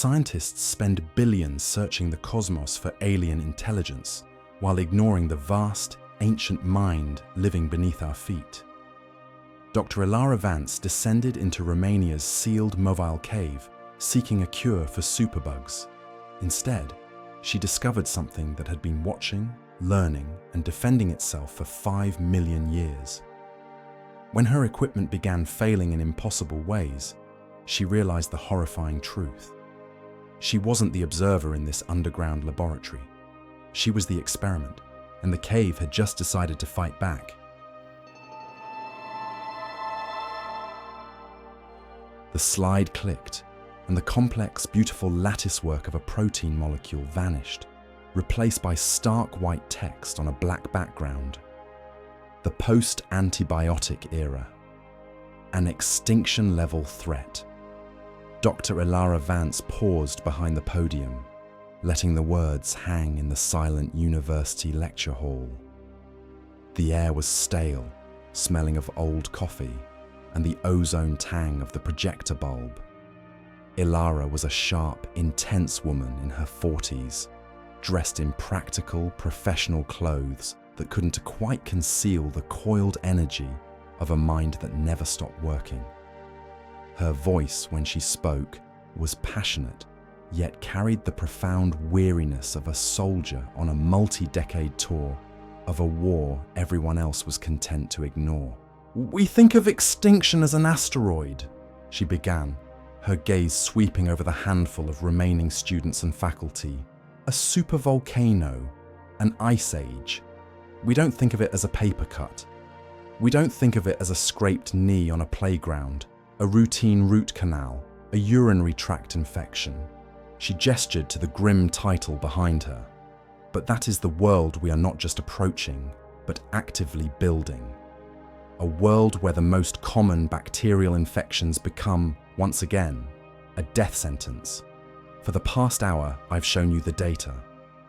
Scientists spend billions searching the cosmos for alien intelligence, while ignoring the vast, ancient mind living beneath our feet. Dr. Elara Vance descended into Romania's sealed Movile Cave, seeking a cure for superbugs. Instead, she discovered something that had been watching, learning, and defending itself for 5 million years. When her equipment began failing in impossible ways, she realized the horrifying truth. She wasn't the observer in this underground laboratory. She was the experiment, and the cave had just decided to fight back. The slide clicked, and the complex, beautiful lattice work of a protein molecule vanished, replaced by stark white text on a black background. The post-antibiotic era. An extinction-level threat. Dr. Elara Vance paused behind the podium, letting the words hang in the silent university lecture hall. The air was stale, smelling of old coffee, and the ozone tang of the projector bulb. Elara was a sharp, intense woman in her 40s, dressed in practical, professional clothes that couldn't quite conceal the coiled energy of a mind that never stopped working. Her voice, when she spoke, was passionate, yet carried the profound weariness of a soldier on a multi-decade tour of a war everyone else was content to ignore. "We think of extinction as an asteroid," she began, her gaze sweeping over the handful of remaining students and faculty. "A supervolcano, an ice age. We don't think of it as a paper cut. We don't think of it as a scraped knee on a playground, a routine root canal, a urinary tract infection." She gestured to the grim title behind her. "But that is the world we are not just approaching, but actively building. A world where the most common bacterial infections become, once again, a death sentence. For the past hour, I've shown you the data,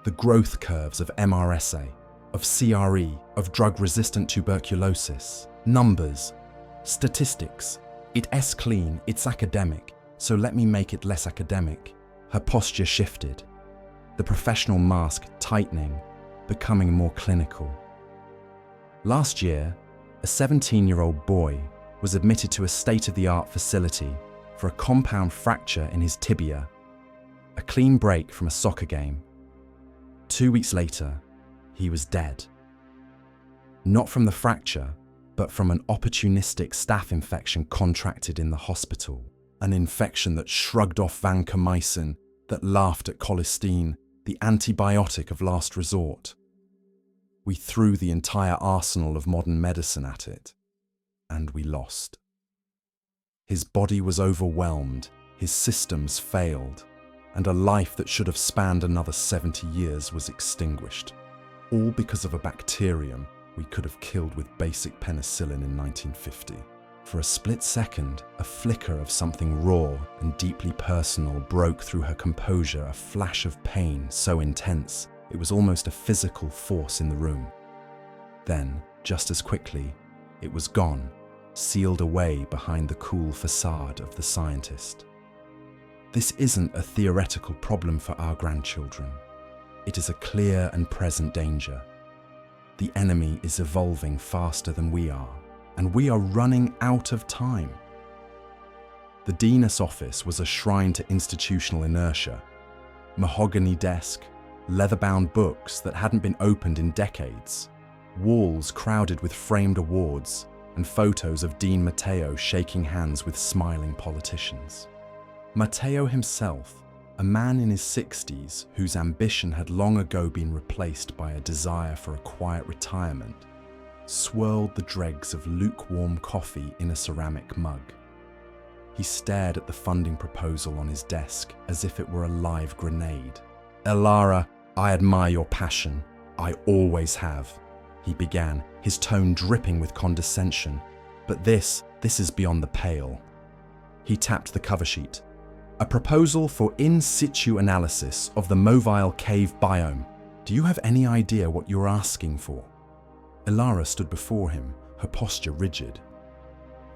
the growth curves of MRSA, of CRE, of drug-resistant tuberculosis, numbers, statistics. It's clean, it's academic, so let me make it less academic." Her posture shifted, the professional mask tightening, becoming more clinical. Last year, a 17-year-old boy was admitted to a state-of-the-art facility for a compound fracture in his tibia, a clean break from a soccer game. 2 weeks later, he was dead. Not from the fracture, but from an opportunistic staph infection contracted in the hospital. An infection that shrugged off vancomycin, that laughed at colistin, the antibiotic of last resort. We threw the entire arsenal of modern medicine at it, and we lost. His body was overwhelmed, his systems failed, and a life that should have spanned another 70 years was extinguished, all because of a bacterium we could have killed with basic penicillin in 1950. For a split second, a flicker of something raw and deeply personal broke through her composure, a flash of pain so intense it was almost a physical force in the room. Then, just as quickly, it was gone, sealed away behind the cool facade of the scientist. This isn't a theoretical problem for our grandchildren. It is a clear and present danger. The enemy is evolving faster than we are, and we are running out of time. The Dean's office was a shrine to institutional inertia. Mahogany desk, leather-bound books that hadn't been opened in decades, walls crowded with framed awards, and photos of Dean Matteo shaking hands with smiling politicians. Matteo himself, a man in his 60s whose ambition had long ago been replaced by a desire for a quiet retirement, swirled the dregs of lukewarm coffee in a ceramic mug. He stared at the funding proposal on his desk as if it were a live grenade. "Elara, I admire your passion. I always have," he began, his tone dripping with condescension. "But this is beyond the pale." He tapped the cover sheet. "A proposal for in situ analysis of the Movile Cave biome. Do you have any idea what you're asking for?" Elara stood before him, her posture rigid.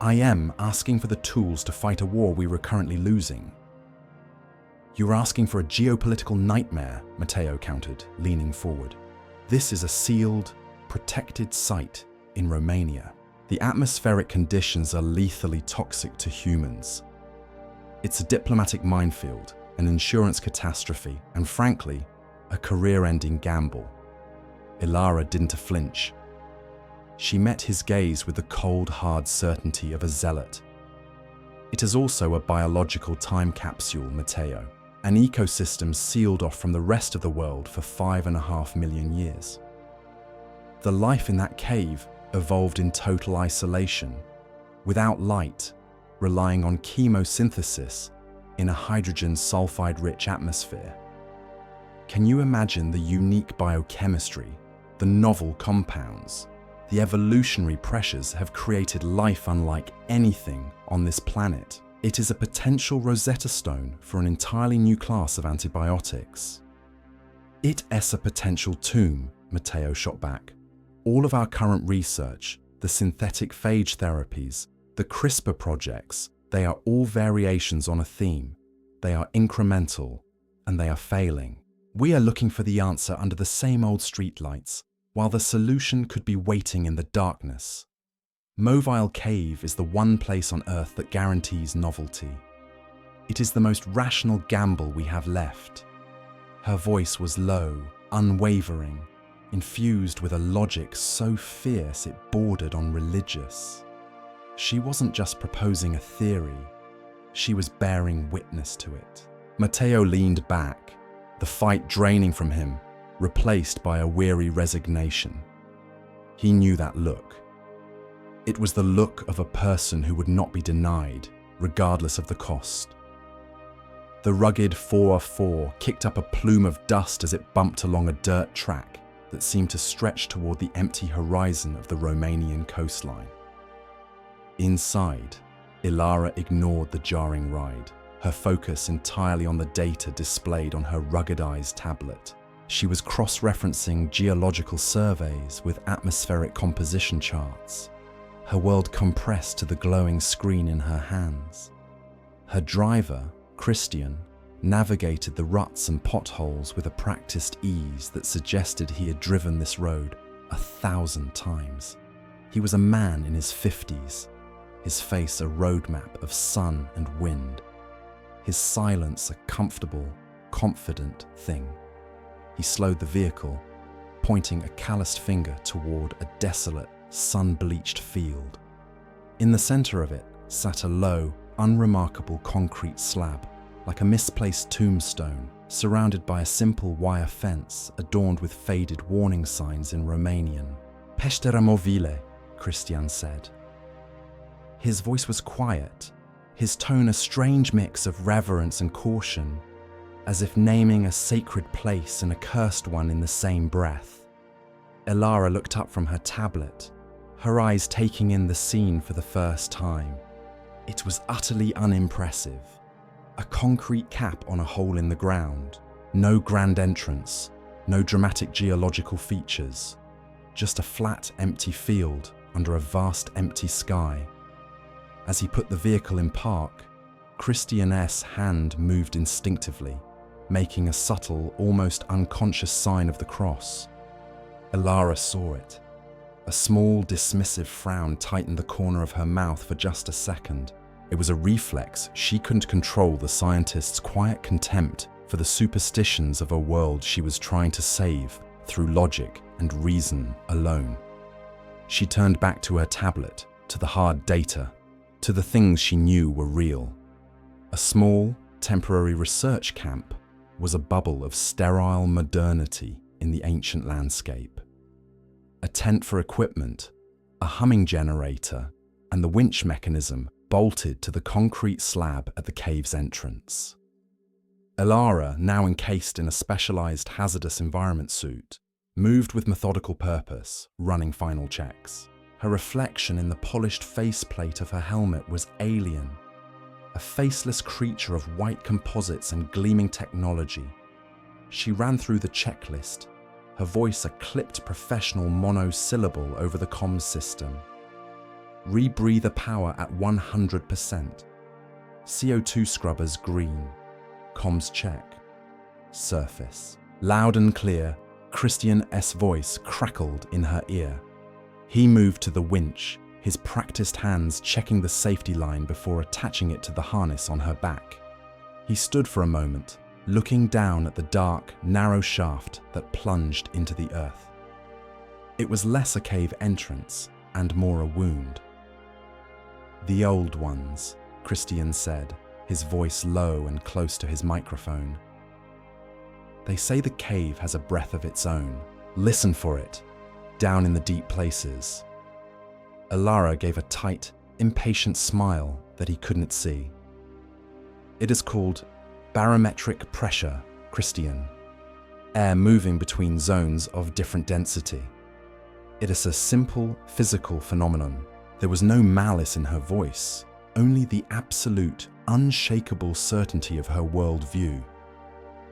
"I am asking for the tools to fight a war we were currently losing." "You are asking for a geopolitical nightmare," Matteo countered, leaning forward. "This is a sealed, protected site in Romania. The atmospheric conditions are lethally toxic to humans. It's a diplomatic minefield, an insurance catastrophe, and frankly, a career-ending gamble." Elara didn't flinch. She met his gaze with the cold, hard certainty of a zealot. "It is also a biological time capsule, Matteo, an ecosystem sealed off from the rest of the world for 5.5 million years. The life in that cave evolved in total isolation, without light, relying on chemosynthesis in a hydrogen sulfide-rich atmosphere. Can you imagine the unique biochemistry, the novel compounds, the evolutionary pressures have created life unlike anything on this planet? It is a potential Rosetta Stone for an entirely new class of antibiotics." "It is a potential tomb," Matteo shot back. "All of our current research, the synthetic phage therapies, the CRISPR projects, they are all variations on a theme. They are incremental, and they are failing. We are looking for the answer under the same old streetlights, while the solution could be waiting in the darkness. Movile Cave is the one place on Earth that guarantees novelty. It is the most rational gamble we have left." Her voice was low, unwavering, infused with a logic so fierce it bordered on religious. She wasn't just proposing a theory, she was bearing witness to it. Matteo leaned back, the fight draining from him, replaced by a weary resignation. He knew that look. It was the look of a person who would not be denied, regardless of the cost. The rugged 4x4 kicked up a plume of dust as it bumped along a dirt track that seemed to stretch toward the empty horizon of the Romanian coastline. Inside, Elara ignored the jarring ride, her focus entirely on the data displayed on her ruggedized tablet. She was cross-referencing geological surveys with atmospheric composition charts, her world compressed to the glowing screen in her hands. Her driver, Christian, navigated the ruts and potholes with a practiced ease that suggested he had driven this road 1,000 times. He was a man in his 50s, his face a roadmap of sun and wind, his silence a comfortable, confident thing. He slowed the vehicle, pointing a calloused finger toward a desolate, sun-bleached field. In the center of it sat a low, unremarkable concrete slab, like a misplaced tombstone, surrounded by a simple wire fence adorned with faded warning signs in Romanian. "Peștera Movile," Christian said. His voice was quiet, his tone a strange mix of reverence and caution, as if naming a sacred place and a cursed one in the same breath. Elara looked up from her tablet, her eyes taking in the scene for the first time. It was utterly unimpressive. A concrete cap on a hole in the ground, no grand entrance, no dramatic geological features, just a flat, empty field under a vast, empty sky. As he put the vehicle in park, Christian's hand moved instinctively, making a subtle, almost unconscious sign of the cross. Elara saw it. A small, dismissive frown tightened the corner of her mouth for just a second. It was a reflex. She couldn't control the scientist's quiet contempt for the superstitions of a world she was trying to save through logic and reason alone. She turned back to her tablet, to the hard data, to the things she knew were real. A small, temporary research camp was a bubble of sterile modernity in the ancient landscape. A tent for equipment, a humming generator, and the winch mechanism bolted to the concrete slab at the cave's entrance. Elara, now encased in a specialized hazardous environment suit, moved with methodical purpose, running final checks. Her reflection in the polished faceplate of her helmet was alien, a faceless creature of white composites and gleaming technology. She ran through the checklist, her voice a clipped professional monosyllable over the comms system. Rebreather power at 100%. CO2 scrubbers green. Comms check. Surface. Loud and clear, Christian's voice crackled in her ear. He moved to the winch, his practiced hands checking the safety line before attaching it to the harness on her back. He stood for a moment, looking down at the dark, narrow shaft that plunged into the earth. It was less a cave entrance and more a wound. "The old ones," Christian said, his voice low and close to his microphone. "They say the cave has a breath of its own. Listen for it, down in the deep places." Elara gave a tight, impatient smile that he couldn't see. "It is called barometric pressure, Christian. Air moving between zones of different density. It is a simple physical phenomenon." There was no malice in her voice, only the absolute, unshakable certainty of her worldview.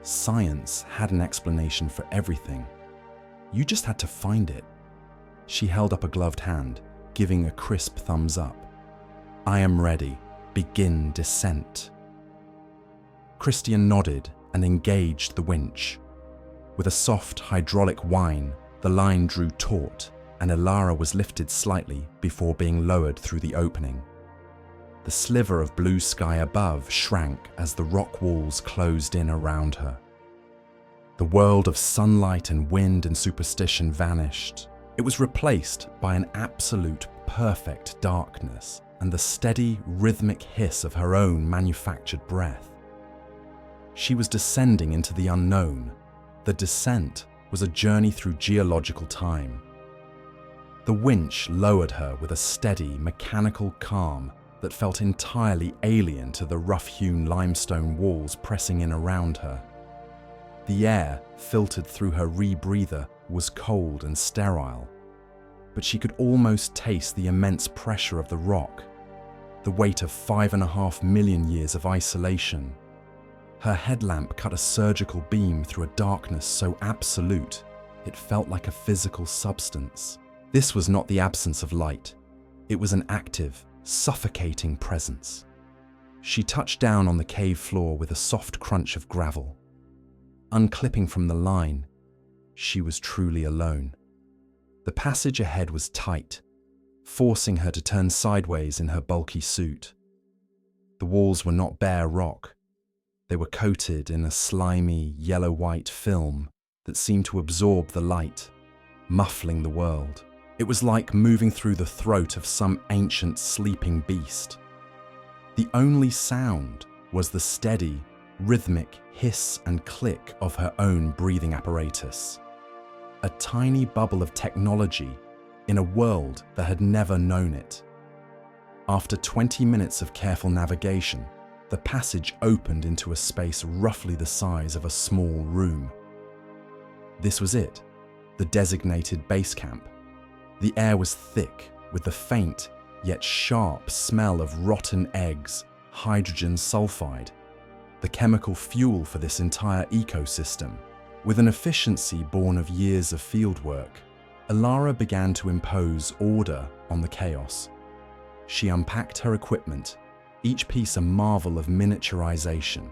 Science had an explanation for everything. You just had to find it. She held up a gloved hand, giving a crisp thumbs up. "I am ready. Begin descent." Christian nodded and engaged the winch. With a soft hydraulic whine, the line drew taut, and Elara was lifted slightly before being lowered through the opening. The sliver of blue sky above shrank as the rock walls closed in around her. The world of sunlight and wind and superstition vanished. It was replaced by an absolute perfect darkness and the steady, rhythmic hiss of her own manufactured breath. She was descending into the unknown. The descent was a journey through geological time. The winch lowered her with a steady, mechanical calm that felt entirely alien to the rough-hewn limestone walls pressing in around her. The air filtered through her rebreather was cold and sterile, but she could almost taste the immense pressure of the rock, the weight of 5.5 million years of isolation. Her headlamp cut a surgical beam through a darkness so absolute, it felt like a physical substance. This was not the absence of light. It was an active, suffocating presence. She touched down on the cave floor with a soft crunch of gravel. Unclipping from the line, she was truly alone. The passage ahead was tight, forcing her to turn sideways in her bulky suit. The walls were not bare rock. They were coated in a slimy, yellow-white film that seemed to absorb the light, muffling the world. It was like moving through the throat of some ancient sleeping beast. The only sound was the steady, rhythmic hiss and click of her own breathing apparatus. A tiny bubble of technology in a world that had never known it. After 20 minutes of careful navigation, the passage opened into a space roughly the size of a small room. This was it, the designated base camp. The air was thick with the faint yet sharp smell of rotten eggs, hydrogen sulfide, the chemical fuel for this entire ecosystem. With an efficiency born of years of fieldwork, Elara began to impose order on the chaos. She unpacked her equipment, each piece a marvel of miniaturization.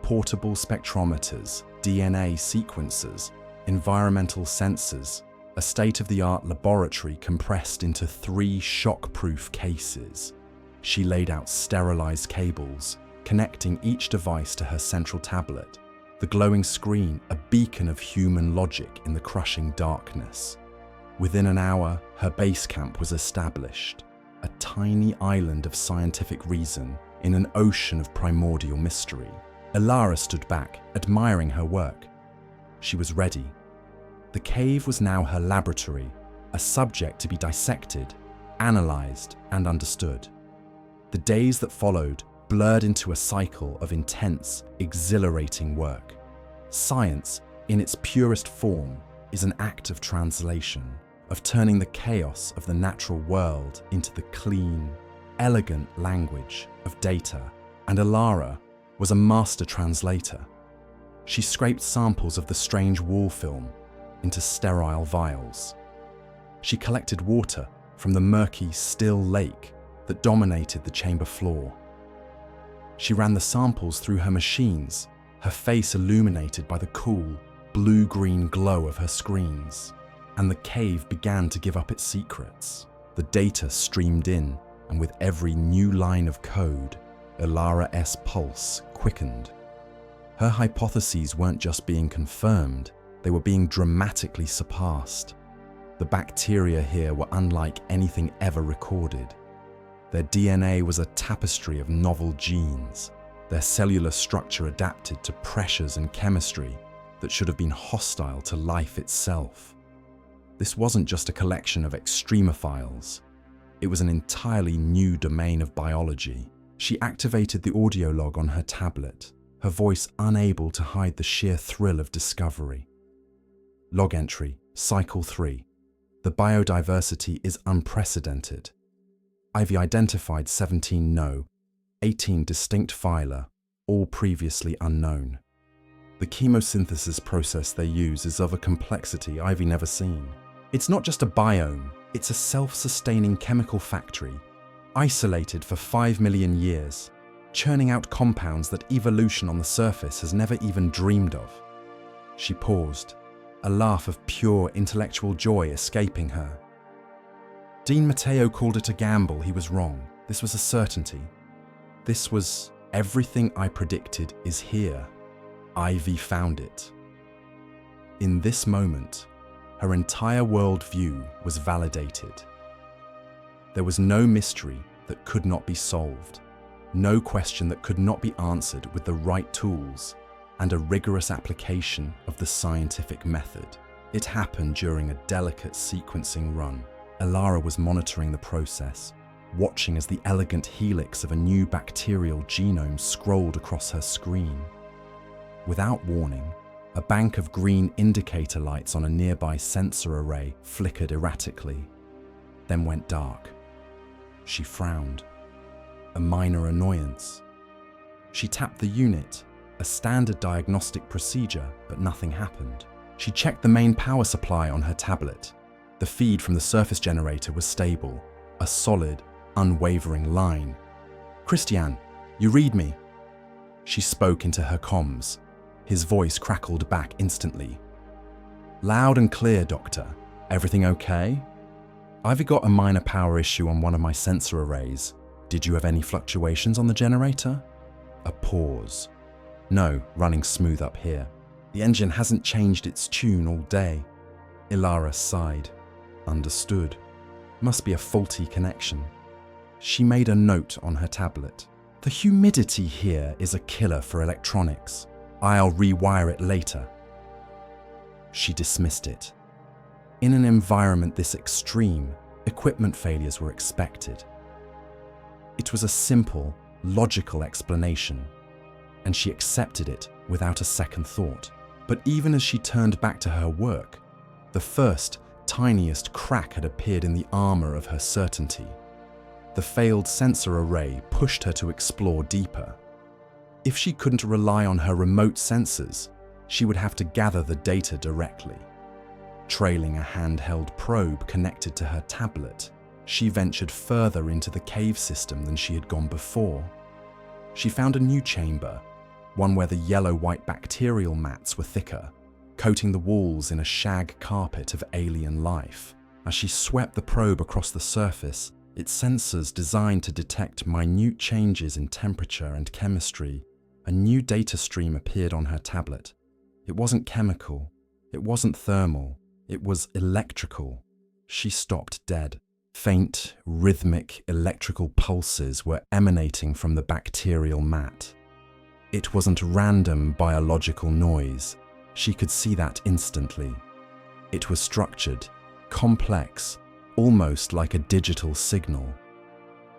Portable spectrometers, DNA sequencers, environmental sensors, a state-of-the-art laboratory compressed into 3 shock-proof cases. She laid out sterilized cables, connecting each device to her central tablet, the glowing screen a beacon of human logic in the crushing darkness. Within an hour, her base camp was established, a tiny island of scientific reason in an ocean of primordial mystery. Elara stood back, admiring her work. She was ready. The cave was now her laboratory, a subject to be dissected, analyzed, and understood. The days that followed blurred into a cycle of intense, exhilarating work. Science, in its purest form, is an act of translation, of turning the chaos of the natural world into the clean, elegant language of data, and Elara was a master translator. She scraped samples of the strange wall film into sterile vials. She collected water from the murky, still lake that dominated the chamber floor. She ran the samples through her machines, her face illuminated by the cool, blue-green glow of her screens. And the cave began to give up its secrets. The data streamed in, and with every new line of code, Elara's pulse quickened. Her hypotheses weren't just being confirmed, they were being dramatically surpassed. The bacteria here were unlike anything ever recorded. Their DNA was a tapestry of novel genes, their cellular structure adapted to pressures and chemistry that should have been hostile to life itself. This wasn't just a collection of extremophiles. It was an entirely new domain of biology. She activated the audio log on her tablet, her voice unable to hide the sheer thrill of discovery. Log entry, Cycle 3. The biodiversity is unprecedented. I've identified 17 no, 18 distinct phyla, all previously unknown. The chemosynthesis process they use is of a complexity I've never seen. It's not just a biome, it's a self-sustaining chemical factory, isolated for 5 million years, churning out compounds that evolution on the surface has never even dreamed of. She paused, a laugh of pure intellectual joy escaping her. Dean Matteo called it a gamble. He was wrong. This was a certainty. This was everything I predicted is here. Ivy found it. In this moment, her entire worldview was validated. There was no mystery that could not be solved, no question that could not be answered with the right tools and a rigorous application of the scientific method. It happened during a delicate sequencing run. Elara was monitoring the process, watching as the elegant helix of a new bacterial genome scrolled across her screen. Without warning, a bank of green indicator lights on a nearby sensor array flickered erratically, then went dark. She frowned. A minor annoyance. She tapped the unit, a standard diagnostic procedure, but nothing happened. She checked the main power supply on her tablet. The feed from the surface generator was stable, a solid, unwavering line. "Christian, you read me?" She spoke into her comms. His voice crackled back instantly. "Loud and clear, Doctor. Everything okay? I've got a minor power issue on one of my sensor arrays. Did you have any fluctuations on the generator?" A pause. "No, running smooth up here. The engine hasn't changed its tune all day." Elara sighed. Understood. Must be a faulty connection. She made a note on her tablet. "The humidity here is a killer for electronics. I'll rewire it later." She dismissed it. In an environment this extreme, equipment failures were expected. It was a simple, logical explanation, and she accepted it without a second thought. But even as she turned back to her work, the first, tiniest crack had appeared in the armor of her certainty. The failed sensor array pushed her to explore deeper. If she couldn't rely on her remote sensors, she would have to gather the data directly. Trailing a handheld probe connected to her tablet, she ventured further into the cave system than she had gone before. She found a new chamber, one where the yellow-white bacterial mats were thicker, coating the walls in a shag carpet of alien life. As she swept the probe across the surface, its sensors designed to detect minute changes in temperature and chemistry, a new data stream appeared on her tablet. It wasn't chemical, it wasn't thermal, it was electrical. She stopped dead. Faint, rhythmic electrical pulses were emanating from the bacterial mat. It wasn't random biological noise. She could see that instantly. It was structured, complex, almost like a digital signal.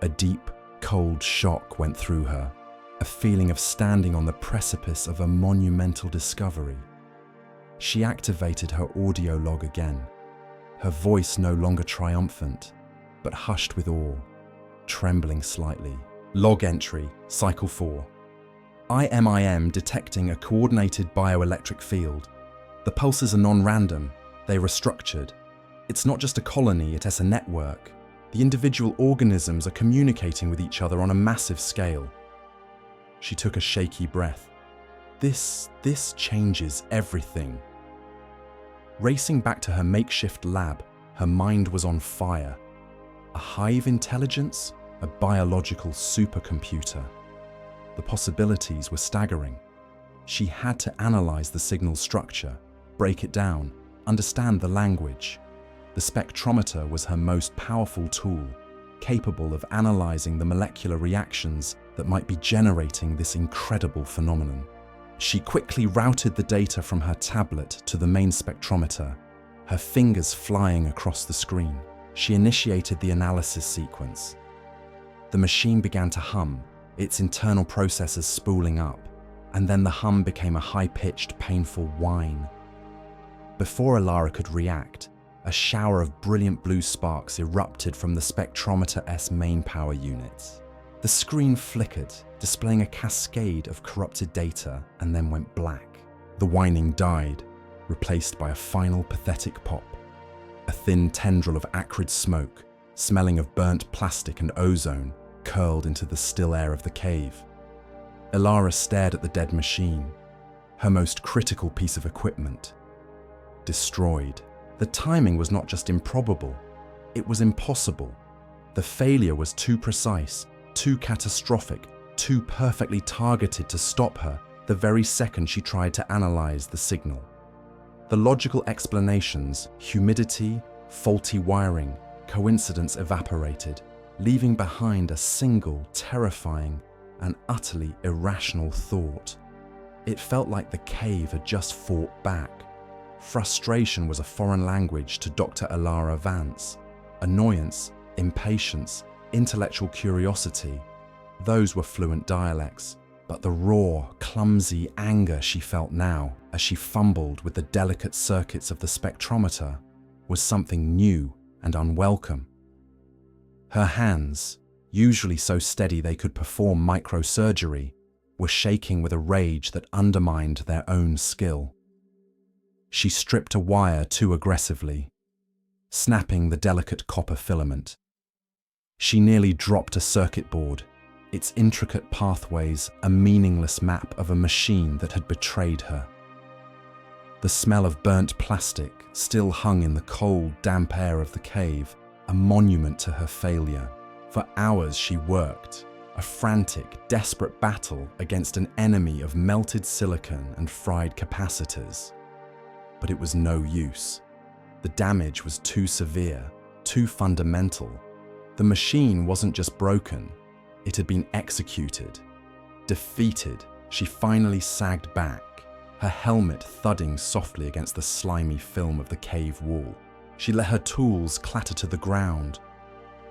A deep, cold shock went through her, a feeling of standing on the precipice of a monumental discovery. She activated her audio log again, her voice no longer triumphant, but hushed with awe, trembling slightly. Log entry, Cycle 4. IMIM detecting a coordinated bioelectric field. The pulses are non-random, they are structured. It's not just a colony, it is a network. The individual organisms are communicating with each other on a massive scale. She took a shaky breath. This changes everything. Racing back to her makeshift lab, her mind was on fire. A hive intelligence? A biological supercomputer? The possibilities were staggering. She had to analyze the signal structure, break it down, understand the language. The spectrometer was her most powerful tool, capable of analyzing the molecular reactions that might be generating this incredible phenomenon. She quickly routed the data from her tablet to the main spectrometer, her fingers flying across the screen. She initiated the analysis sequence. The machine began to hum, its internal processors spooling up, and then the hum became a high-pitched, painful whine. Before Elara could react, a shower of brilliant blue sparks erupted from the spectrometer-S main power units. The screen flickered, displaying a cascade of corrupted data, and then went black. The whining died, replaced by a final pathetic pop. A thin tendril of acrid smoke, smelling of burnt plastic and ozone, curled into the still air of the cave. Elara stared at the dead machine, her most critical piece of equipment. Destroyed. The timing was not just improbable, it was impossible. The failure was too precise, too catastrophic, too perfectly targeted to stop her the very second she tried to analyze the signal. The logical explanations, humidity, faulty wiring, coincidence evaporated, leaving behind a single, terrifying, and utterly irrational thought. It felt like the cave had just fought back. Frustration was a foreign language to Dr. Elara Vance. Annoyance, impatience, intellectual curiosity, those were fluent dialects. But the raw, clumsy anger she felt now, as she fumbled with the delicate circuits of the spectrometer, was something new and unwelcome. Her hands, usually so steady they could perform microsurgery, were shaking with a rage that undermined their own skill. She stripped a wire too aggressively, snapping the delicate copper filament. She nearly dropped a circuit board, its intricate pathways a meaningless map of a machine that had betrayed her. The smell of burnt plastic still hung in the cold, damp air of the cave, a monument to her failure. For hours she worked, a frantic, desperate battle against an enemy of melted silicon and fried capacitors. But it was no use. The damage was too severe, too fundamental. The machine wasn't just broken, it had been executed. Defeated, she finally sagged back, her helmet thudding softly against the slimy film of the cave wall. She let her tools clatter to the ground.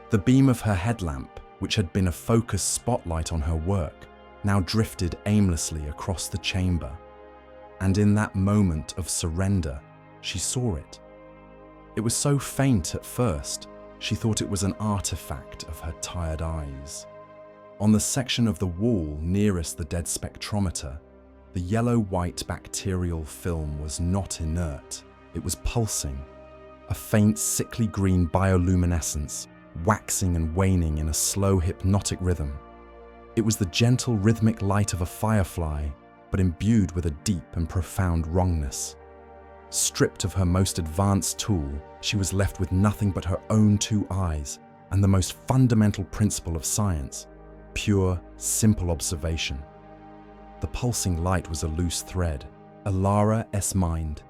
The beam of her headlamp, which had been a focused spotlight on her work, now drifted aimlessly across the chamber. And in that moment of surrender, she saw it. It was so faint at first, she thought it was an artifact of her tired eyes. On the section of the wall nearest the dead spectrometer, the yellow-white bacterial film was not inert. It was pulsing, a faint sickly green bioluminescence, waxing and waning in a slow hypnotic rhythm. It was the gentle rhythmic light of a firefly, but imbued with a deep and profound wrongness. Stripped of her most advanced tool, she was left with nothing but her own two eyes and the most fundamental principle of science, pure, simple observation. The pulsing light was a loose thread, Elara's mind,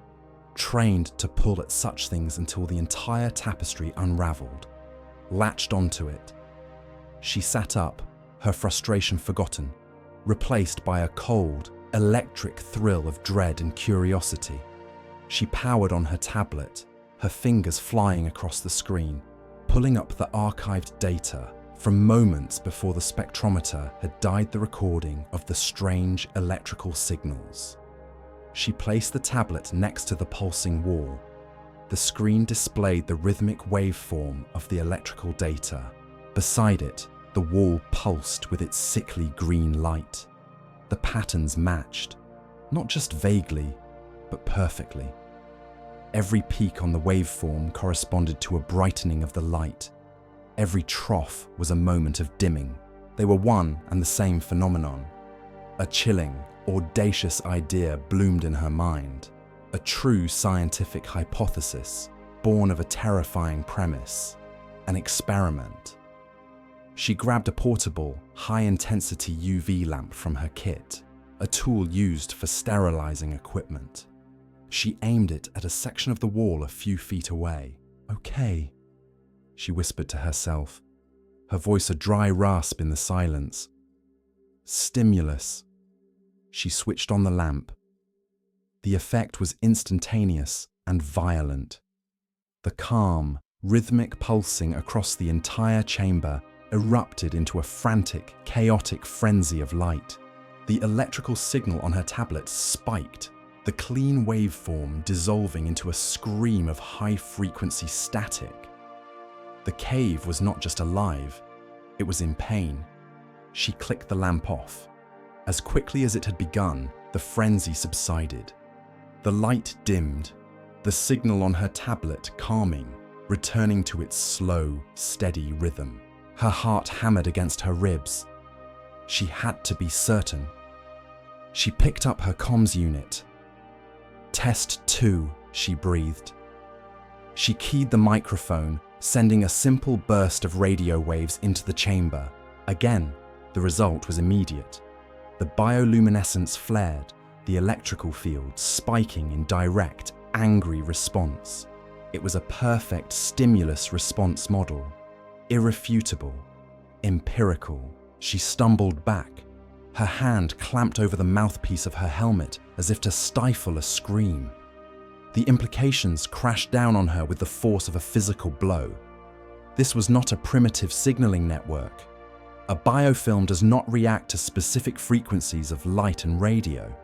trained to pull at such things until the entire tapestry unraveled, latched onto it. She sat up, her frustration forgotten, replaced by a cold, electric thrill of dread and curiosity. She powered on her tablet, her fingers flying across the screen, pulling up the archived data from moments before the spectrometer had died the recording of the strange electrical signals. She placed the tablet next to the pulsing wall. The screen displayed the rhythmic waveform of the electrical data. Beside it, the wall pulsed with its sickly green light. The patterns matched, not just vaguely, but perfectly. Every peak on the waveform corresponded to a brightening of the light. Every trough was a moment of dimming. They were one and the same phenomenon. A chilling, audacious idea bloomed in her mind, a true scientific hypothesis born of a terrifying premise, an experiment. She grabbed a portable, high-intensity UV lamp from her kit, a tool used for sterilizing equipment. She aimed it at a section of the wall a few feet away. "Okay," she whispered to herself, her voice a dry rasp in the silence. "Stimulus." She switched on the lamp. The effect was instantaneous and violent. The calm, rhythmic pulsing across the entire chamber erupted into a frantic, chaotic frenzy of light. The electrical signal on her tablet spiked, the clean waveform dissolving into a scream of high-frequency static. The cave was not just alive, it was in pain. She clicked the lamp off. As quickly as it had begun, the frenzy subsided. The light dimmed, the signal on her tablet calming, returning to its slow, steady rhythm. Her heart hammered against her ribs. She had to be certain. She picked up her comms unit. "Test 2, she breathed. She keyed the microphone, sending a simple burst of radio waves into the chamber. Again, the result was immediate. The bioluminescence flared, the electrical field spiking in direct, angry response. It was a perfect stimulus response model. Irrefutable, empirical. She stumbled back, her hand clamped over the mouthpiece of her helmet as if to stifle a scream. The implications crashed down on her with the force of a physical blow. This was not a primitive signaling network. A biofilm does not react to specific frequencies of light and radio.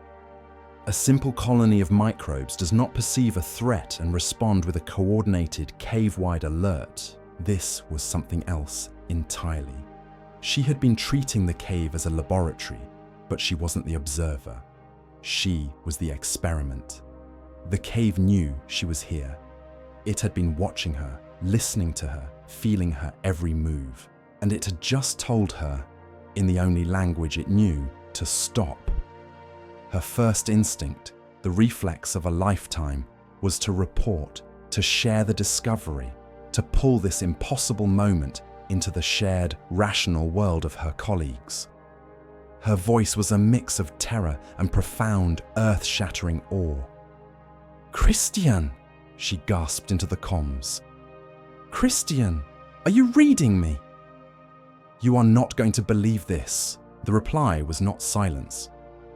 A simple colony of microbes does not perceive a threat and respond with a coordinated, cave-wide alert. This was something else entirely. She had been treating the cave as a laboratory, but she wasn't the observer. She was the experiment. The cave knew she was here. It had been watching her, listening to her, feeling her every move, and it had just told her, in the only language it knew, to stop. Her first instinct, the reflex of a lifetime, was to report, to share the discovery, to pull this impossible moment into the shared, rational world of her colleagues. Her voice was a mix of terror and profound, earth-shattering awe. "Christian!" she gasped into the comms. "Christian, are you reading me?" "You are not going to believe this." The reply was not silence.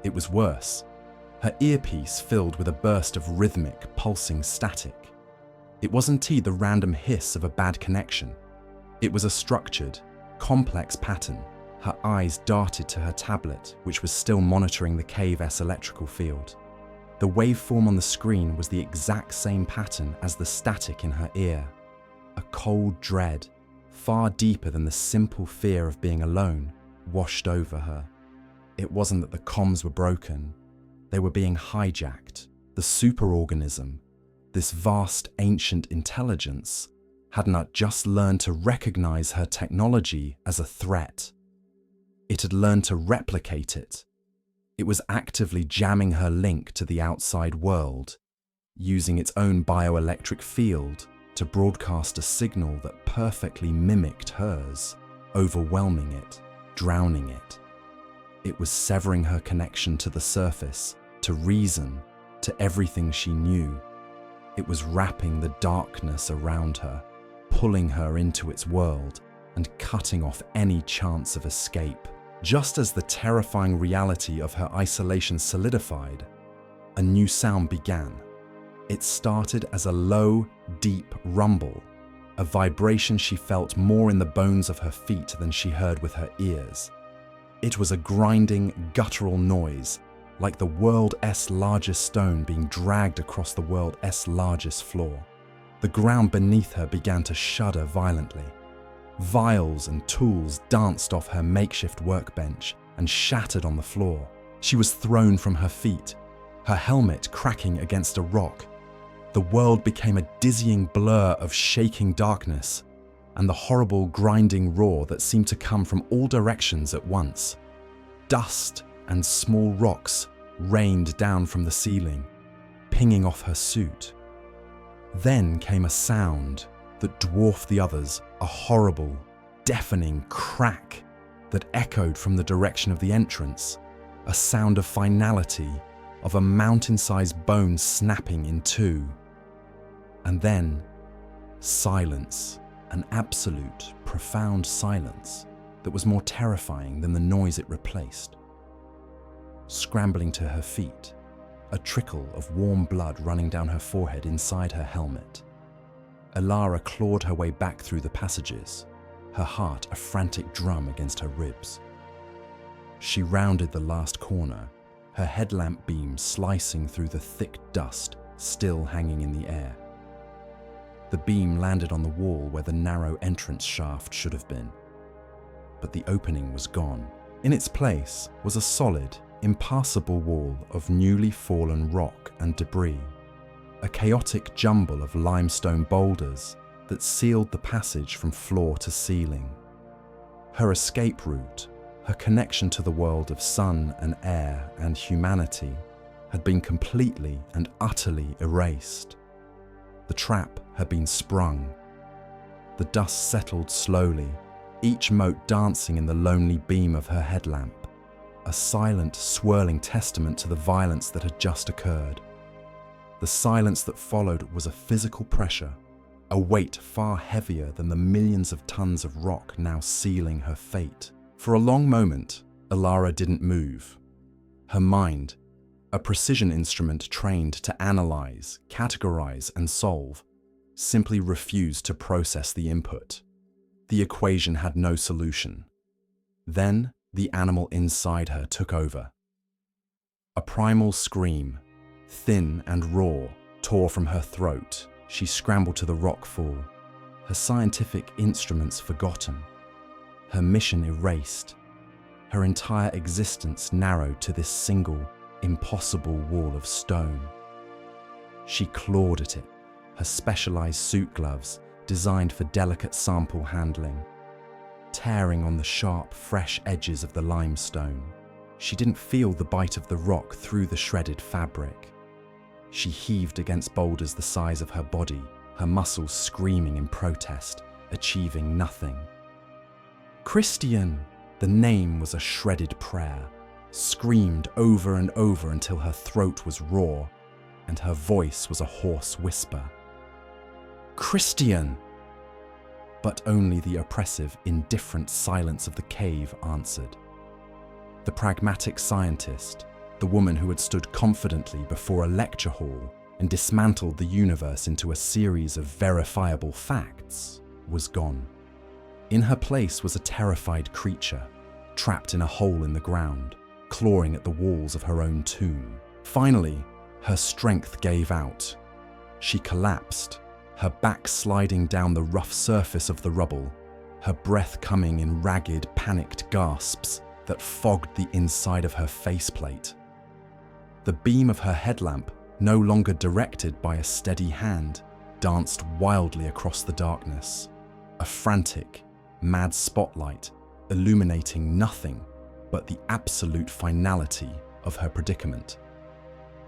It was worse. Her earpiece filled with a burst of rhythmic, pulsing static. It wasn't the random hiss of a bad connection. It was a structured, complex pattern. Her eyes darted to her tablet, which was still monitoring the cave's electrical field. The waveform on the screen was the exact same pattern as the static in her ear. A cold dread, far deeper than the simple fear of being alone, washed over her. It wasn't that the comms were broken. They were being hijacked. The superorganism, this vast ancient intelligence, had not just learned to recognize her technology as a threat. It had learned to replicate it. It was actively jamming her link to the outside world, using its own bioelectric field to broadcast a signal that perfectly mimicked hers, overwhelming it, drowning it. It was severing her connection to the surface, to reason, to everything she knew. It was wrapping the darkness around her, pulling her into its world and cutting off any chance of escape. Just as the terrifying reality of her isolation solidified, a new sound began. It started as a low, deep rumble, a vibration she felt more in the bones of her feet than she heard with her ears. It was a grinding, guttural noise, like the world's largest stone being dragged across the world's largest floor. The ground beneath her began to shudder violently. Vials and tools danced off her makeshift workbench and shattered on the floor. She was thrown from her feet, her helmet cracking against a rock. The world became a dizzying blur of shaking darkness and the horrible grinding roar that seemed to come from all directions at once. Dust, and small rocks rained down from the ceiling, pinging off her suit. Then came a sound that dwarfed the others, a horrible, deafening crack that echoed from the direction of the entrance, a sound of finality, of a mountain-sized bone snapping in two. And then, silence, an absolute, profound silence that was more terrifying than the noise it replaced. Scrambling to her feet, a trickle of warm blood running down her forehead inside her helmet, Elara clawed her way back through the passages, her heart a frantic drum against her ribs. She rounded the last corner, her headlamp beam slicing through the thick dust still hanging in the air. The beam landed on the wall where the narrow entrance shaft should have been. But the opening was gone. In its place was a solid, impassable wall of newly fallen rock and debris, a chaotic jumble of limestone boulders that sealed the passage from floor to ceiling. Her escape route, her connection to the world of sun and air and humanity, had been completely and utterly erased. The trap had been sprung. The dust settled slowly, each mote dancing in the lonely beam of her headlamp, a silent, swirling testament to the violence that had just occurred. The silence that followed was a physical pressure, a weight far heavier than the millions of tons of rock now sealing her fate. For a long moment, Elara didn't move. Her mind, a precision instrument trained to analyze, categorize, and solve, simply refused to process the input. The equation had no solution. Then, the animal inside her took over. A primal scream, thin and raw, tore from her throat. She scrambled to the rock fall, her scientific instruments forgotten, her mission erased, her entire existence narrowed to this single, impossible wall of stone. She clawed at it, her specialized suit gloves designed for delicate sample handling, tearing on the sharp, fresh edges of the limestone. She didn't feel the bite of the rock through the shredded fabric. She heaved against boulders the size of her body, her muscles screaming in protest, achieving nothing. Christian! The name was a shredded prayer, screamed over and over until her throat was raw, and her voice was a hoarse whisper. Christian! But only the oppressive, indifferent silence of the cave answered. The pragmatic scientist, the woman who had stood confidently before a lecture hall and dismantled the universe into a series of verifiable facts, was gone. In her place was a terrified creature, trapped in a hole in the ground, clawing at the walls of her own tomb. Finally, her strength gave out. She collapsed, her back sliding down the rough surface of the rubble, her breath coming in ragged, panicked gasps that fogged the inside of her faceplate. The beam of her headlamp, no longer directed by a steady hand, danced wildly across the darkness, a frantic, mad spotlight illuminating nothing but the absolute finality of her predicament.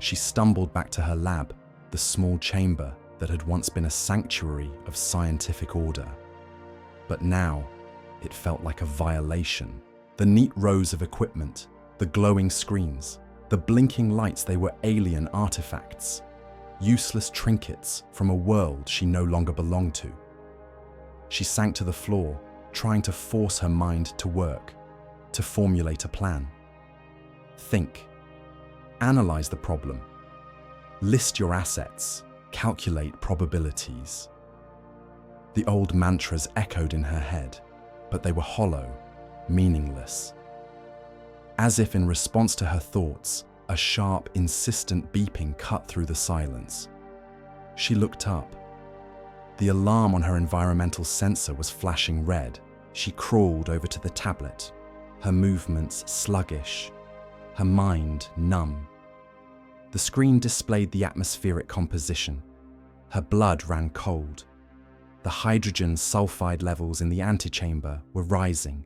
She stumbled back to her lab, the small chamber that had once been a sanctuary of scientific order. But now, it felt like a violation. The neat rows of equipment, the glowing screens, the blinking lights, they were alien artifacts, useless trinkets from a world she no longer belonged to. She sank to the floor, trying to force her mind to work, to formulate a plan. Think. Analyze the problem. List your assets. Calculate probabilities. The old mantras echoed in her head, but they were hollow, meaningless. As if in response to her thoughts, a sharp, insistent beeping cut through the silence. She looked up. The alarm on her environmental sensor was flashing red. She crawled over to the tablet, her movements sluggish, her mind numb. The screen displayed the atmospheric composition. Her blood ran cold. The hydrogen sulfide levels in the antechamber were rising,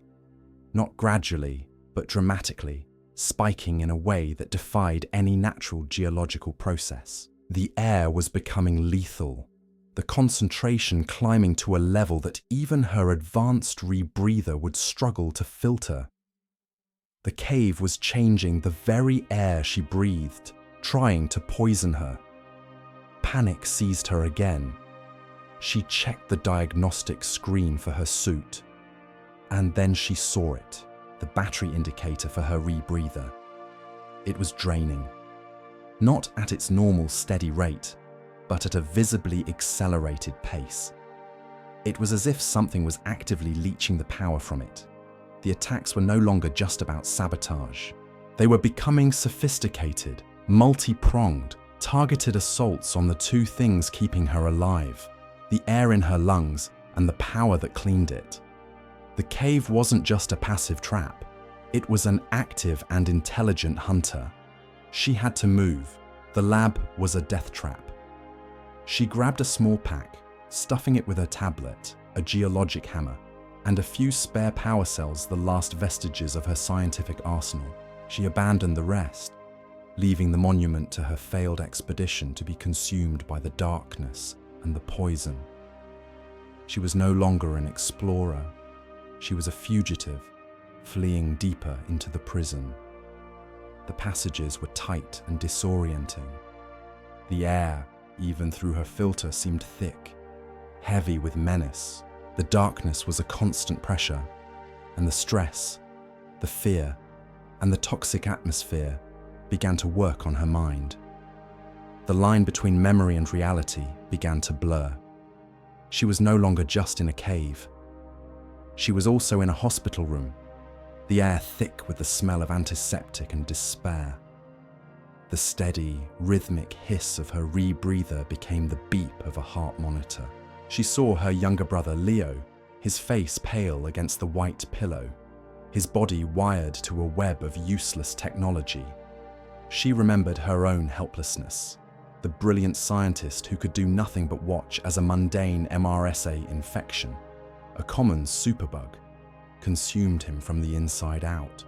not gradually, but dramatically, spiking in a way that defied any natural geological process. The air was becoming lethal, the concentration climbing to a level that even her advanced rebreather would struggle to filter. The cave was changing the very air she breathed, trying to poison her. Panic seized her again. She checked the diagnostic screen for her suit, and then she saw it, the battery indicator for her rebreather. It was draining. Not at its normal steady rate, but at a visibly accelerated pace. It was as if something was actively leeching the power from it. The attacks were no longer just about sabotage. They were becoming sophisticated, multi-pronged, targeted assaults on the two things keeping her alive: the air in her lungs and the power that cleaned it. The cave wasn't just a passive trap. It was an active and intelligent hunter. She had to move. The lab was a death trap. She grabbed a small pack, stuffing it with her tablet, a geologic hammer, and a few spare power cells, the last vestiges of her scientific arsenal. She abandoned the rest, leaving the monument to her failed expedition to be consumed by the darkness and the poison. She was no longer an explorer. She was a fugitive, fleeing deeper into the prison. The passages were tight and disorienting. The air, even through her filter, seemed thick, heavy with menace. The darkness was a constant pressure, and the stress, the fear, and the toxic atmosphere began to work on her mind. The line between memory and reality began to blur. She was no longer just in a cave. She was also in a hospital room, the air thick with the smell of antiseptic and despair. The steady, rhythmic hiss of her rebreather became the beep of a heart monitor. She saw her younger brother Leo, his face pale against the white pillow, his body wired to a web of useless technology. She remembered her own helplessness, the brilliant scientist who could do nothing but watch as a mundane MRSA infection, a common superbug, consumed him from the inside out.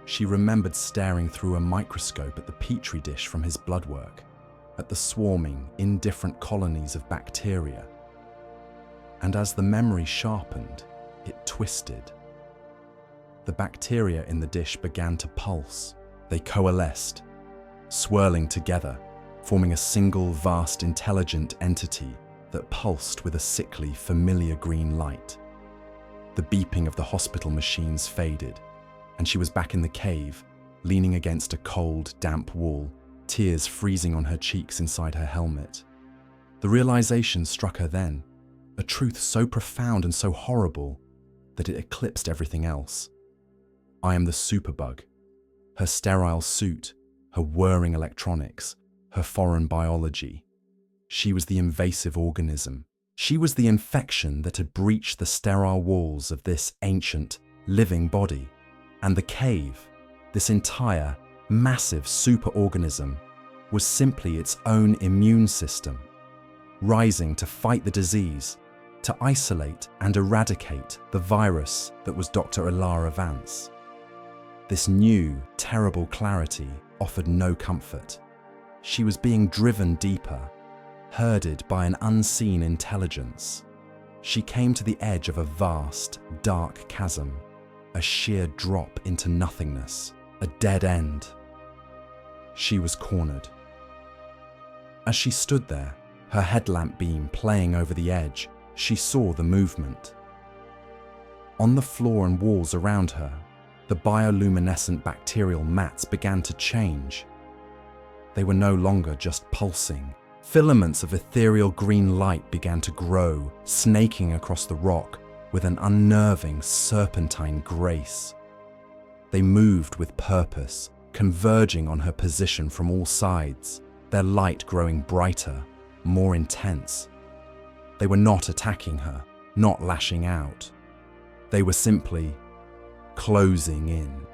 She remembered staring through a microscope at the petri dish from his blood work, at the swarming, indifferent colonies of bacteria. And as the memory sharpened, it twisted. The bacteria in the dish began to pulse. They coalesced, swirling together, forming a single vast intelligent entity that pulsed with a sickly, familiar green light. The beeping of the hospital machines faded, and she was back in the cave, leaning against a cold, damp wall, tears freezing on her cheeks inside her helmet. The realization struck her then, a truth so profound and so horrible that it eclipsed everything else. I am the superbug. Her sterile suit, her whirring electronics, her foreign biology. She was the invasive organism. She was the infection that had breached the sterile walls of this ancient, living body. And the cave, this entire, massive superorganism, was simply its own immune system, rising to fight the disease, to isolate and eradicate the virus that was Dr. Elara Vance. This new, terrible clarity offered no comfort. She was being driven deeper, herded by an unseen intelligence. She came to the edge of a vast, dark chasm, a sheer drop into nothingness, a dead end. She was cornered. As she stood there, her headlamp beam playing over the edge, she saw the movement. On the floor and walls around her, the bioluminescent bacterial mats began to change. They were no longer just pulsing. Filaments of ethereal green light began to grow, snaking across the rock with an unnerving, serpentine grace. They moved with purpose, converging on her position from all sides, their light growing brighter, more intense. They were not attacking her, not lashing out. They were simply closing in.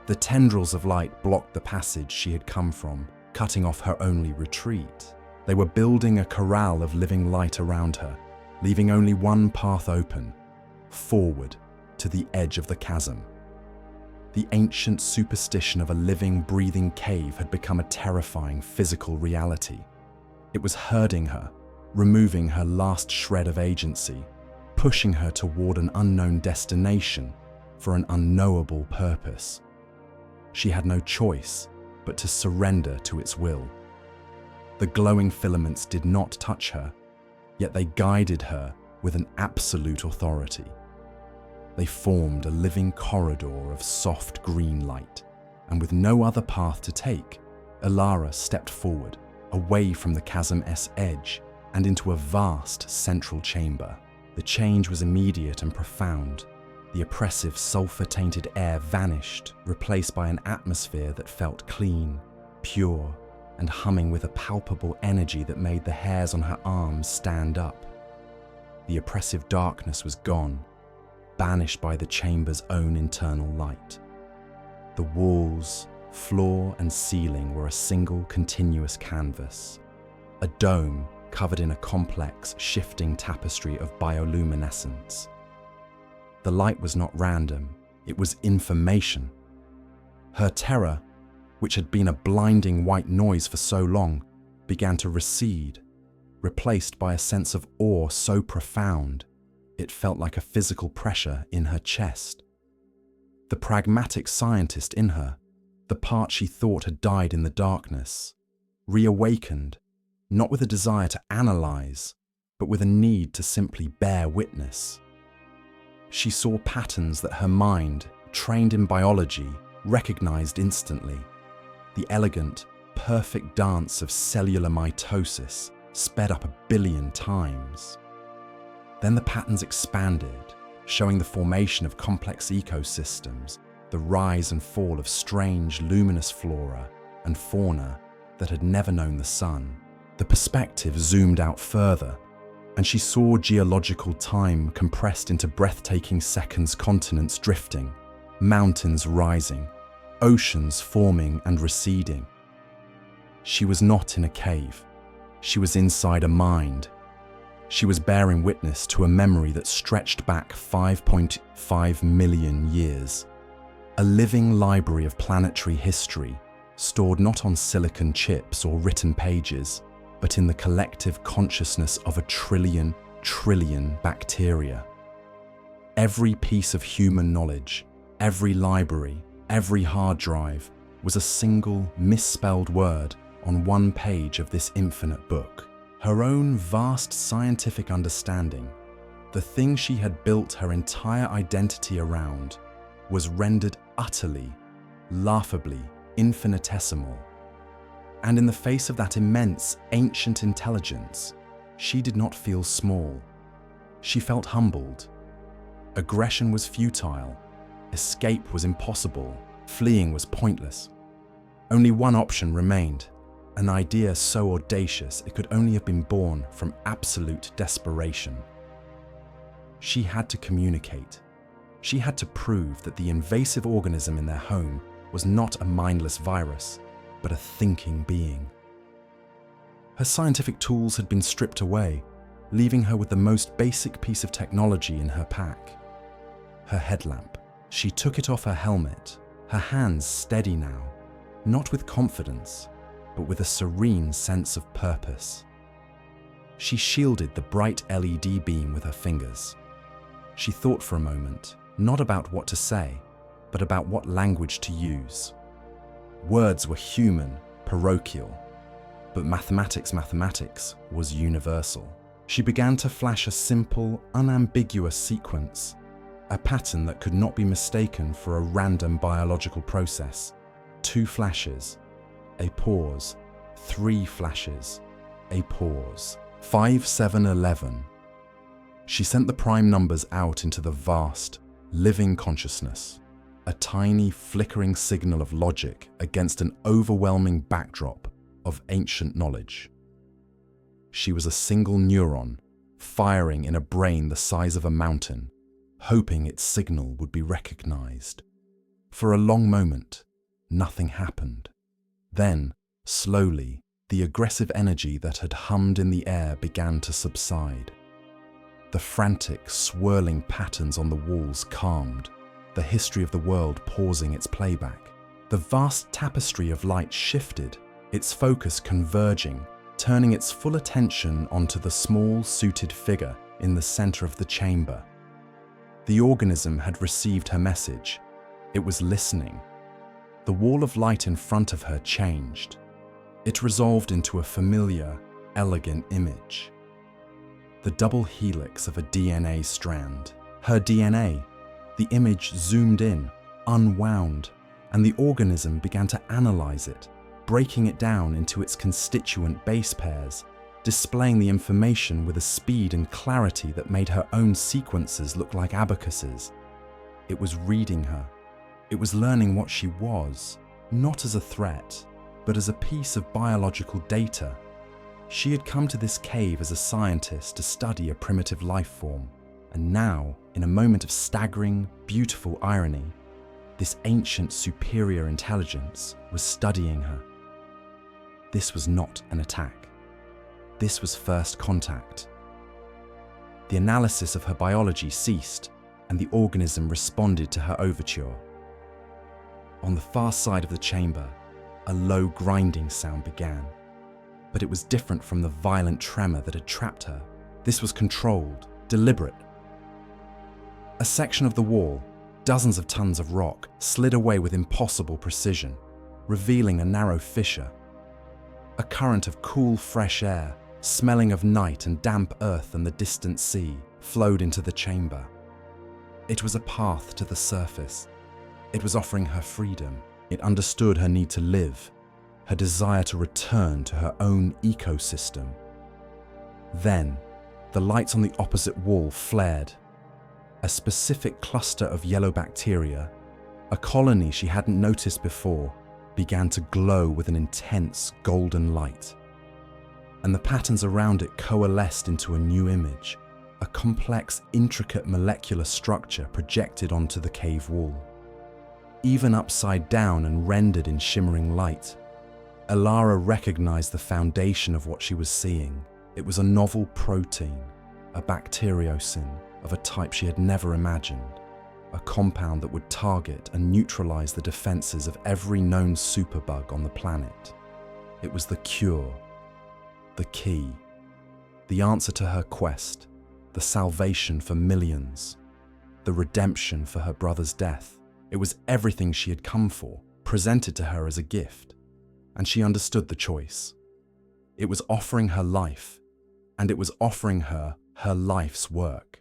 The tendrils of light blocked the passage she had come from, cutting off her only retreat. They were building a corral of living light around her, leaving only one path open, forward to the edge of the chasm. The ancient superstition of a living, breathing cave had become a terrifying physical reality. It was herding her, removing her last shred of agency, pushing her toward an unknown destination for an unknowable purpose. She had no choice but to surrender to its will. The glowing filaments did not touch her, yet they guided her with an absolute authority. They formed a living corridor of soft green light, and with no other path to take, Elara stepped forward, away from the chasm's edge and into a vast central chamber. The change was immediate and profound. The oppressive sulfur-tainted air vanished, replaced by an atmosphere that felt clean, pure, and humming with a palpable energy that made the hairs on her arms stand up. The oppressive darkness was gone, banished by the chamber's own internal light. The walls, floor, and ceiling were a single continuous canvas, a dome covered in a complex, shifting tapestry of bioluminescence. The light was not random, it was information. Her terror, which had been a blinding white noise for so long, began to recede, replaced by a sense of awe so profound it felt like a physical pressure in her chest. The pragmatic scientist in her, the part she thought had died in the darkness, reawakened, not with a desire to analyze, but with a need to simply bear witness. She saw patterns that her mind, trained in biology, recognized instantly. The elegant, perfect dance of cellular mitosis sped up 1 billion times. Then the patterns expanded, showing the formation of complex ecosystems, the rise and fall of strange, luminous flora and fauna that had never known the sun. The perspective zoomed out further, and she saw geological time compressed into breathtaking seconds, continents drifting, mountains rising, oceans forming and receding. She was not in a cave. She was inside a mind. She was bearing witness to a memory that stretched back 5.5 million years. A living library of planetary history, stored not on silicon chips or written pages, but in the collective consciousness of 1 trillion bacteria. Every piece of human knowledge, every library, every hard drive was a single misspelled word on one page of this infinite book. Her own vast scientific understanding, the thing she had built her entire identity around, was rendered utterly, laughably infinitesimal. And in the face of that immense, ancient intelligence, she did not feel small. She felt humbled. Aggression was futile. Escape was impossible. Fleeing was pointless. Only one option remained, an idea so audacious it could only have been born from absolute desperation. She had to communicate. She had to prove that the invasive organism in their home was not a mindless virus, but a thinking being. Her scientific tools had been stripped away, leaving her with the most basic piece of technology in her pack: her headlamp. She took it off her helmet, her hands steady now, not with confidence, but with a serene sense of purpose. She shielded the bright LED beam with her fingers. She thought for a moment, not about what to say, but about what language to use. Words were human, parochial, but mathematics was universal. She began to flash a simple, unambiguous sequence, a pattern that could not be mistaken for a random biological process. 2 flashes, a pause, 3 flashes, a pause. 5, 7, 11. She sent the prime numbers out into the vast, living consciousness, a tiny flickering signal of logic against an overwhelming backdrop of ancient knowledge. She was a single neuron, firing in a brain the size of a mountain, hoping its signal would be recognized. For a long moment, nothing happened. Then, slowly, the aggressive energy that had hummed in the air began to subside. The frantic, swirling patterns on the walls calmed. the history of the world pausing its playback. The vast tapestry of light shifted, its focus converging, turning its full attention onto the small, suited figure in the center of the chamber. The organism had received her message. It was listening. The wall of light in front of her changed. It resolved into a familiar, elegant image. The double helix of a DNA strand. Her DNA. The image zoomed in, unwound, and the organism began to analyze it, breaking it down into its constituent base pairs, displaying the information with a speed and clarity that made her own sequences look like abacuses. It was reading her. It was learning what she was, not as a threat, but as a piece of biological data. She had come to this cave as a scientist to study a primitive life form, and now, in a moment of staggering, beautiful irony, this ancient superior intelligence was studying her. This was not an attack. This was first contact. The analysis of her biology ceased, and the organism responded to her overture. On the far side of the chamber, a low grinding sound began. But it was different from the violent tremor that had trapped her. This was controlled, deliberate. A section of the wall, dozens of tons of rock, slid away with impossible precision, revealing a narrow fissure. A current of cool, fresh air, smelling of night and damp earth and the distant sea, flowed into the chamber. It was a path to the surface. It was offering her freedom. It understood her need to live, her desire to return to her own ecosystem. Then, the lights on the opposite wall flared. A specific cluster of yellow bacteria, a colony she hadn't noticed before, began to glow with an intense golden light. And the patterns around it coalesced into a new image, a complex, intricate molecular structure projected onto the cave wall. Even upside down and rendered in shimmering light, Elara recognized the foundation of what she was seeing. It was a novel protein, a bacteriocin of a type she had never imagined, a compound that would target and neutralize the defenses of every known superbug on the planet. It was the cure, the key, the answer to her quest, the salvation for millions, the redemption for her brother's death. It was everything she had come for, presented to her as a gift, and she understood the choice. It was offering her life, and it was offering her her life's work.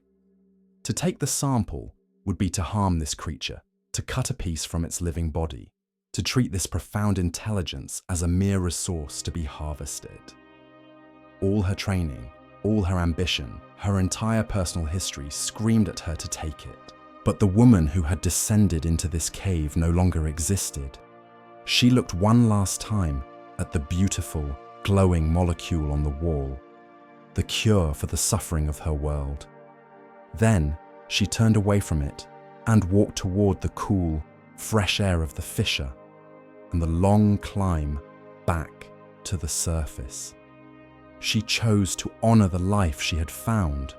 To take the sample would be to harm this creature, to cut a piece from its living body, to treat this profound intelligence as a mere resource to be harvested. All her training, all her ambition, her entire personal history screamed at her to take it. But the woman who had descended into this cave no longer existed. She looked one last time at the beautiful, glowing molecule on the wall, the cure for the suffering of her world. Then she turned away from it and walked toward the cool, fresh air of the fissure and the long climb back to the surface. She chose to honor the life she had found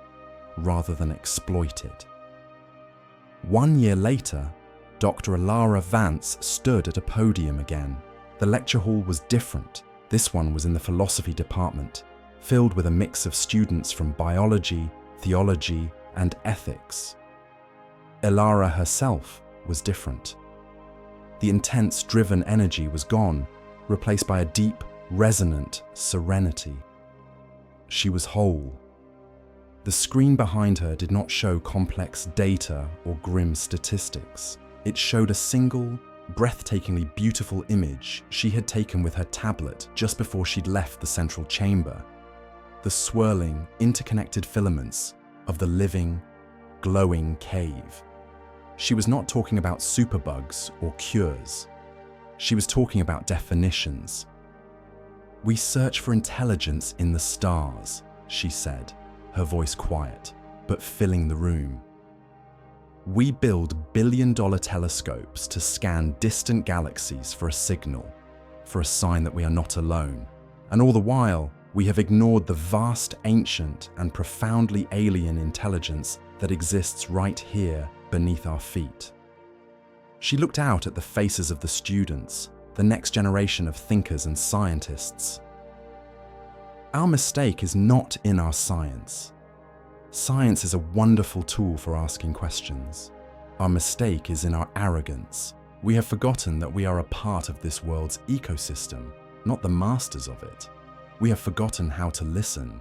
rather than exploit it. 1 year later, Dr. Elara Vance stood at a podium again. The lecture hall was different. This one was in the philosophy department, filled with a mix of students from biology, theology, and ethics. Elara herself was different. The intense, driven energy was gone, replaced by a deep, resonant serenity. She was whole. The screen behind her did not show complex data or grim statistics. It showed a single, breathtakingly beautiful image she had taken with her tablet just before she'd left the central chamber. The swirling, interconnected filaments of the living, glowing cave. She was not talking about superbugs or cures. She was talking about definitions. "We search for intelligence in the stars," she said, her voice quiet, but filling the room. "We build billion-dollar telescopes to scan distant galaxies for a signal, for a sign that we are not alone. And all the while, we have ignored the vast, ancient, and profoundly alien intelligence that exists right here beneath our feet. She looked out at the faces of the students, the next generation of thinkers and scientists. Our mistake is not in our science. Science is a wonderful tool for asking questions. Our mistake is in our arrogance. We have forgotten that we are a part of this world's ecosystem, not the masters of it. We have forgotten how to listen.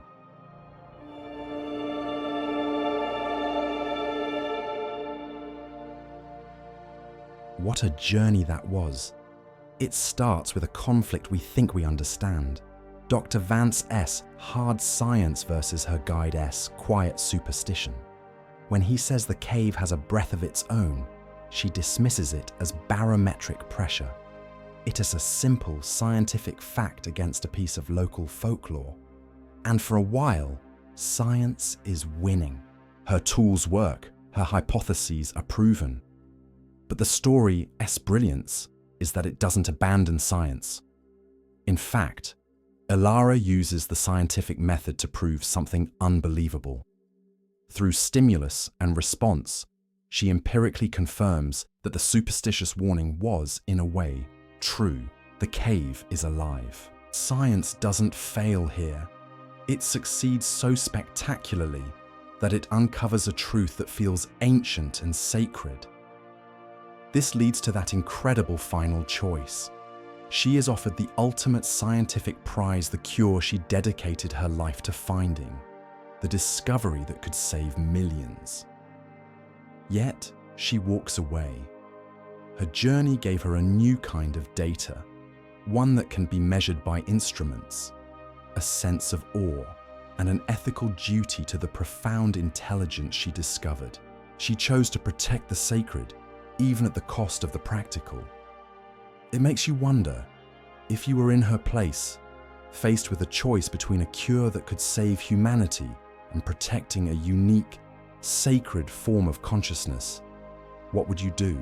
What a journey that was. It starts with a conflict we think we understand. Dr. Vance's hard science versus her guide's quiet superstition. When he says the cave has a breath of its own, she dismisses it as barometric pressure. It is a simple scientific fact against a piece of local folklore. And for a while, science is winning. Her tools work, her hypotheses are proven. But the story's brilliance is that it doesn't abandon science. In fact, Elara uses the scientific method to prove something unbelievable. Through stimulus and response, she empirically confirms that the superstitious warning was, in a way, true. The cave is alive. Science doesn't fail here. It succeeds so spectacularly that it uncovers a truth that feels ancient and sacred. This leads to that incredible final choice. She is offered the ultimate scientific prize, the cure she dedicated her life to finding, the discovery that could save millions. Yet, she walks away. Her journey gave her a new kind of data, one that can be measured by instruments, a sense of awe, and an ethical duty to the profound intelligence she discovered. She chose to protect the sacred, even at the cost of the practical. It makes you wonder, if you were in her place, faced with a choice between a cure that could save humanity and protecting a unique, sacred form of consciousness, what would you do?